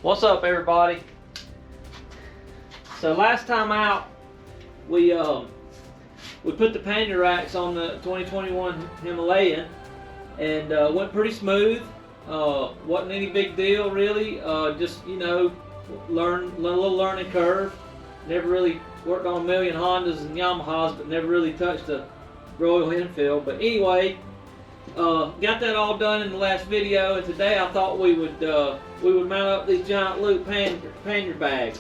What's up, everybody? So last time out, we put the pannier racks on the 2021 Himalayan, and went pretty smooth. Wasn't any big deal really. Just, you know, a little learning curve. Never really worked on a million Hondas and Yamahas, but never really touched a Royal Enfield. But anyway, got that all done in the last video, and today I thought we would mount up these giant Loop pannier bags.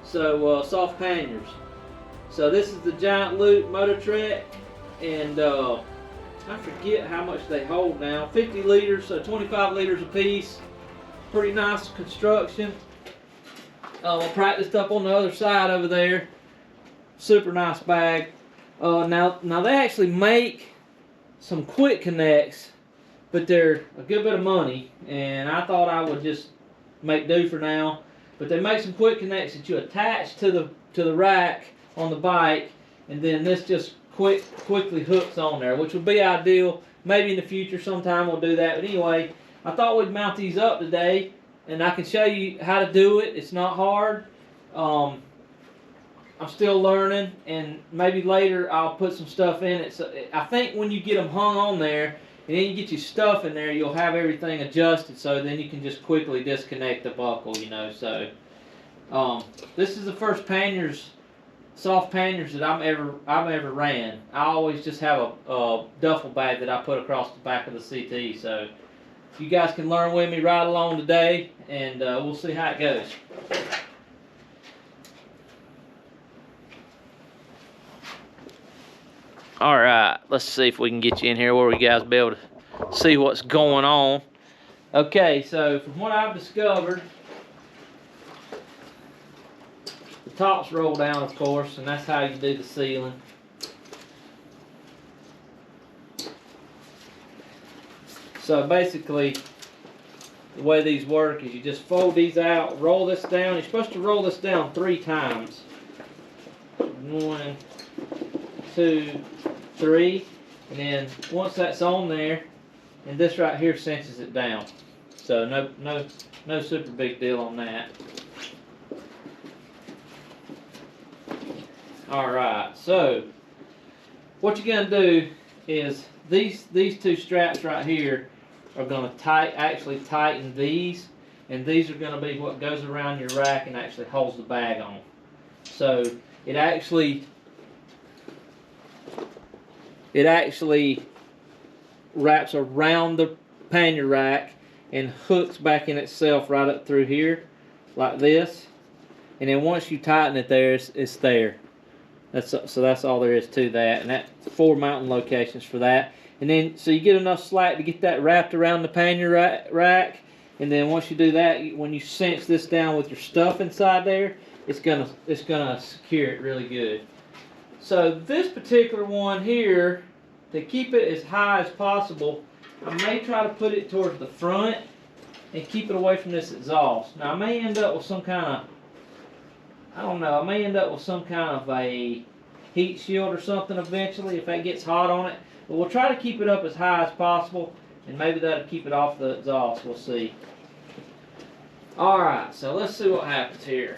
So soft panniers. So this is the giant Loop Mototrekk, and I forget how much they hold now. 50 liters, so 25 liters a piece. Pretty nice construction. I practiced up on the other side over there. Super nice bag. Now they actually make some quick connects, but they're a good bit of money, and I thought I would just make do for now. But they make some quick connects that you attach to the rack on the bike, and then this just quickly hooks on there, which would be ideal. Maybe in the future sometime we'll do that. But anyway, I thought we'd mount these up today, and I can show you how to do it. It's not hard. I'm still learning, and maybe later I'll put some stuff in it. So I think when you get them hung on there, and then you get your stuff in there, you'll have everything adjusted, so then you can just quickly disconnect the buckle, you know. So this is the first panniers, soft panniers that I've ever ran. I always just have a duffel bag that I put across the back of the CT. So you guys can learn with me right along today, and we'll see how it goes. Alright, let's see if we can get you in here where you guys be able to see what's going on. Okay, so from what I've discovered, the tops roll down, of course, and that's how you do the sealing. So basically, the way these work is you just fold these out, roll this down. You're supposed to roll this down 3 times. 1, 2, 3, and then once that's on there, and this right here cinches it down. So no super big deal on that. All right, so what you're gonna do is these 2 straps right here are gonna actually tighten these, and these are gonna be what goes around your rack and actually holds the bag on. So it actually wraps around the pannier rack and hooks back in itself right up through here like this, and then once you tighten it there, it's there. So that's all there is to that, and that's 4 mounting locations for that. And then so you get enough slack to get that wrapped around the pannier rack, and then once you do that, when you cinch this down with your stuff inside there, it's gonna secure it really good. So this particular one here, to keep it as high as possible, I may try to put it towards the front and keep it away from this exhaust. Now I may end up with some kind of, I don't know, I may end up with some kind of a heat shield or something eventually if that gets hot on it. But we'll try to keep it up as high as possible, and maybe that'll keep it off the exhaust. We'll see. Alright, so let's see what happens here.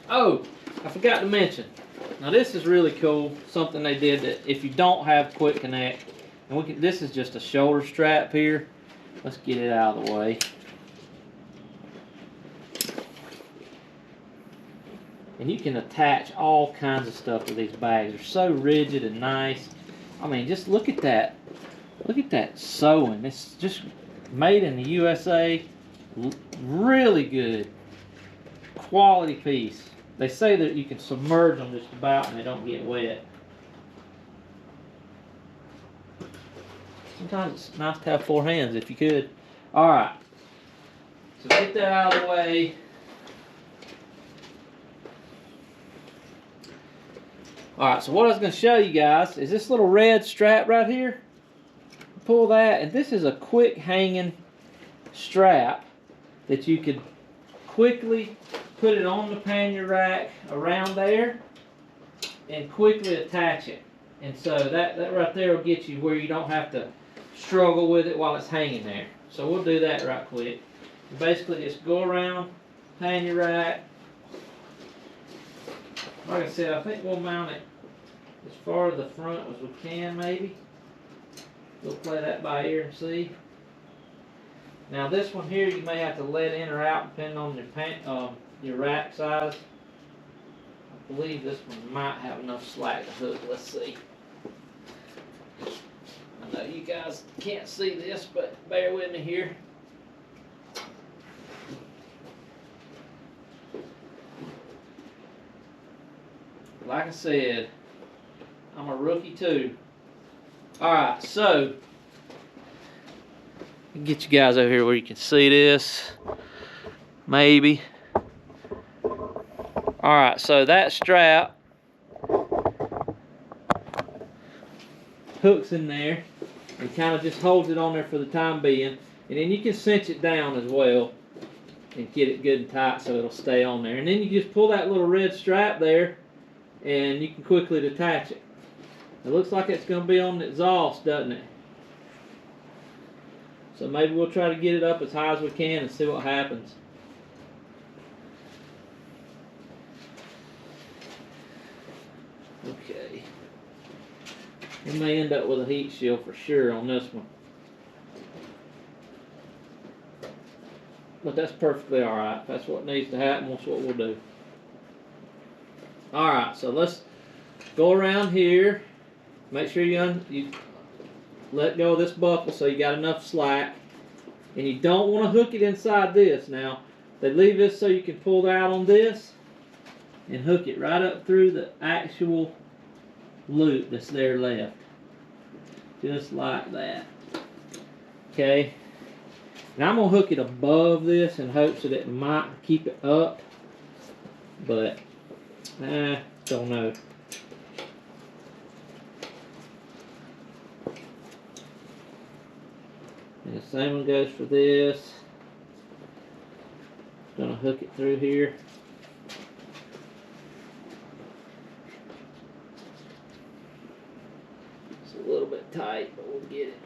Oh, I forgot to mention. Now this is really cool. Something they did that if you don't have quick connect, and this is just a shoulder strap here. Let's get it out of the way. And you can attach all kinds of stuff to these bags. They're so rigid and nice. I mean, just look at that. Look at that sewing. It's just made in the USA. Really good quality piece. They say that you can submerge them just about and they don't get wet. Sometimes it's nice to have 4 hands if you could. Alright. So get that out of the way. Alright, so what I was going to show you guys is this little red strap right here. Pull that, and this is a quick hanging strap that you could quickly put it on the pannier rack around there and quickly attach it. And so that right there will get you where you don't have to struggle with it while it's hanging there. So we'll do that right quick. Basically just go around, pannier rack. Like I said, I think we'll mount it as far to the front as we can, maybe. We'll play that by ear and see. Now this one here, you may have to let in or out depending on your rack size. I believe this one might have enough slack to hook. Let's see. I know you guys can't see this, but bear with me here. Like I said, I'm a rookie too. Alright, so get you guys over here where you can see this. Maybe. Alright, so that strap hooks in there and kind of just holds it on there for the time being. And then you can cinch it down as well and get it good and tight so it'll stay on there. And then you just pull that little red strap there and you can quickly detach it. It looks like it's going to be on the exhaust, doesn't it? So maybe we'll try to get it up as high as we can and see what happens. Okay. We may end up with a heat shield for sure on this one. But that's perfectly alright. If that's what needs to happen, that's what we'll do. Alright, so let's go around here. Make sure you let go of this buckle so you got enough slack. And you don't want to hook it inside this. Now, they leave this so you can pull out on this and hook it right up through the actual loop that's there left. Just like that. Okay. Now I'm going to hook it above this in hopes that it might keep it up. But, don't know. And the same one goes for this. Gonna hook it through here. It's a little bit tight, but we'll get it.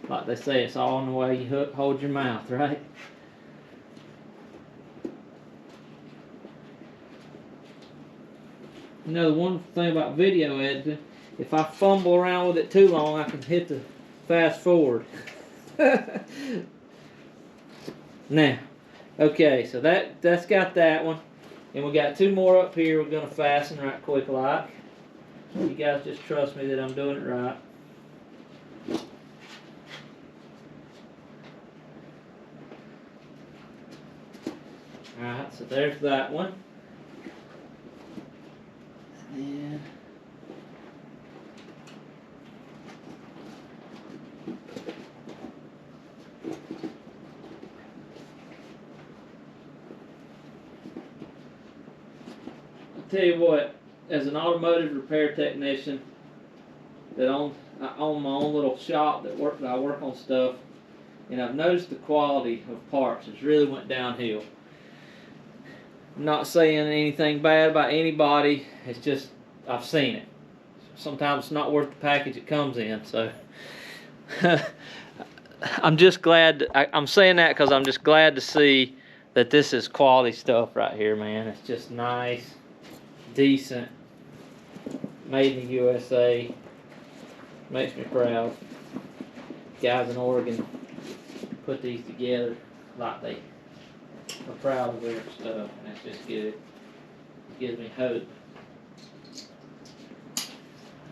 Like they say, it's all in the way you hold your mouth, right? You know, the wonderful thing about video editing, if I fumble around with it too long, I can hit the fast forward. Now, okay, so that's got that one. And we got two more up here we're going to fasten right quick like. You guys just trust me that I'm doing it right. Alright, so there's that one. And I'll tell you what, as an automotive repair technician, I own my own little shop that I work on stuff, and I've noticed the quality of parts has really went downhill. I'm not saying anything bad about anybody, it's just I've seen it. Sometimes it's not worth the package it comes in, so I'm just glad, I'm saying that because I'm just glad to see that this is quality stuff right here, man. It's just nice, decent, made in the USA. Makes me proud. Guys in Oregon put these together like they are proud of their stuff, and that's just good. It gives me hope.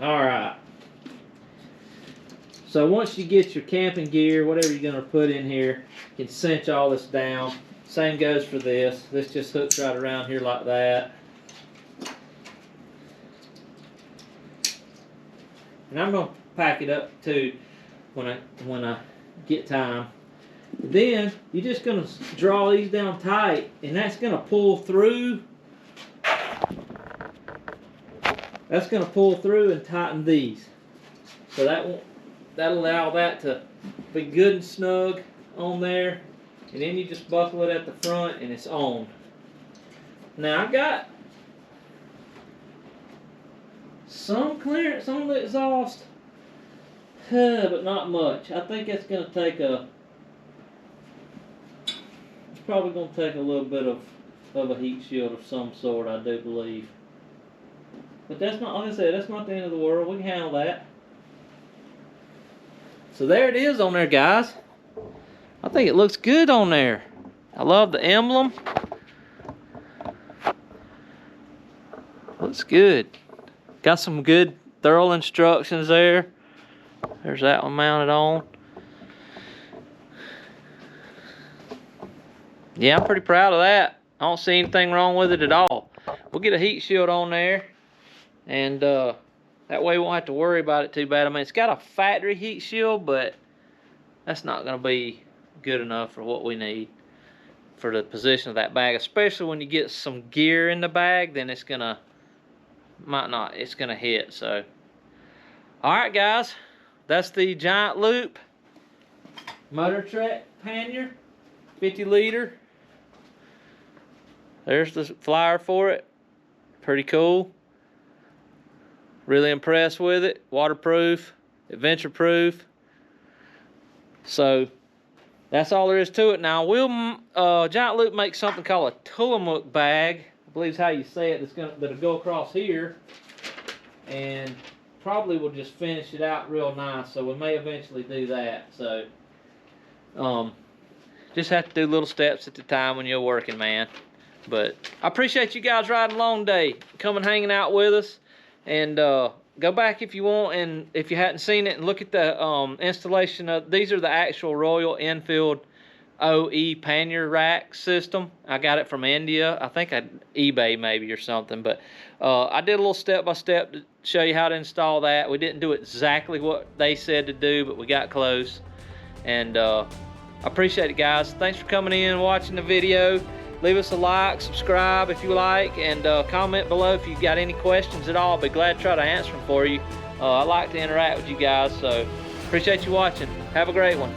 Alright. So once you get your camping gear, whatever you're going to put in here, you can cinch all this down. Same goes for this. This just hooks right around here like that. And I'm going to pack it up too when I get time. Then you're just going to draw these down tight, and that's going to pull through. That's going to pull through and tighten these. So that'll allow that to be good and snug on there. And then you just buckle it at the front and it's on. Now I got some clearance on the exhaust. but not much. I think it's gonna take it's probably gonna take a little bit of a heat shield of some sort, I do believe. But that's not, like I said, that's not the end of the world. We can handle that. So there it is on there, guys. I think it looks good on there. I love the emblem. Looks good. Got some good, thorough instructions there. There's that one mounted on. Yeah, I'm pretty proud of that. I don't see anything wrong with it at all. We'll get a heat shield on there, and that way we won't have to worry about it too bad. I mean, it's got a factory heat shield, but that's not going to be good enough for what we need for the position of that bag, especially when you get some gear in the bag. Then it's gonna hit. So all right, guys, that's the Giant Loop Mototrekk pannier, 50 liter. There's the flyer for it. Pretty cool. Really impressed with it. Waterproof, adventure proof. So that's all there is to it. Now, Giant Loop makes something called a Tillamook bag, I believe is how you say it, that'll go across here, and probably will just finish it out real nice. So we may eventually do that. So just have to do little steps at a time when you're working, man. But I appreciate you guys riding along today, coming hanging out with us, and go back if you want, and if you hadn't seen it, and look at the installation of these. Are the actual Royal Enfield OE pannier rack system. I got it from India. I think eBay maybe or something, but I did a little step-by-step to show you how to install that. We didn't do exactly what they said to do, but we got close. And I appreciate it, guys. Thanks for coming in and watching the video. Leave us a like, subscribe if you like, and comment below if you've got any questions at all. I'll be glad to try to answer them for you. I like to interact with you guys, so appreciate you watching. Have a great one.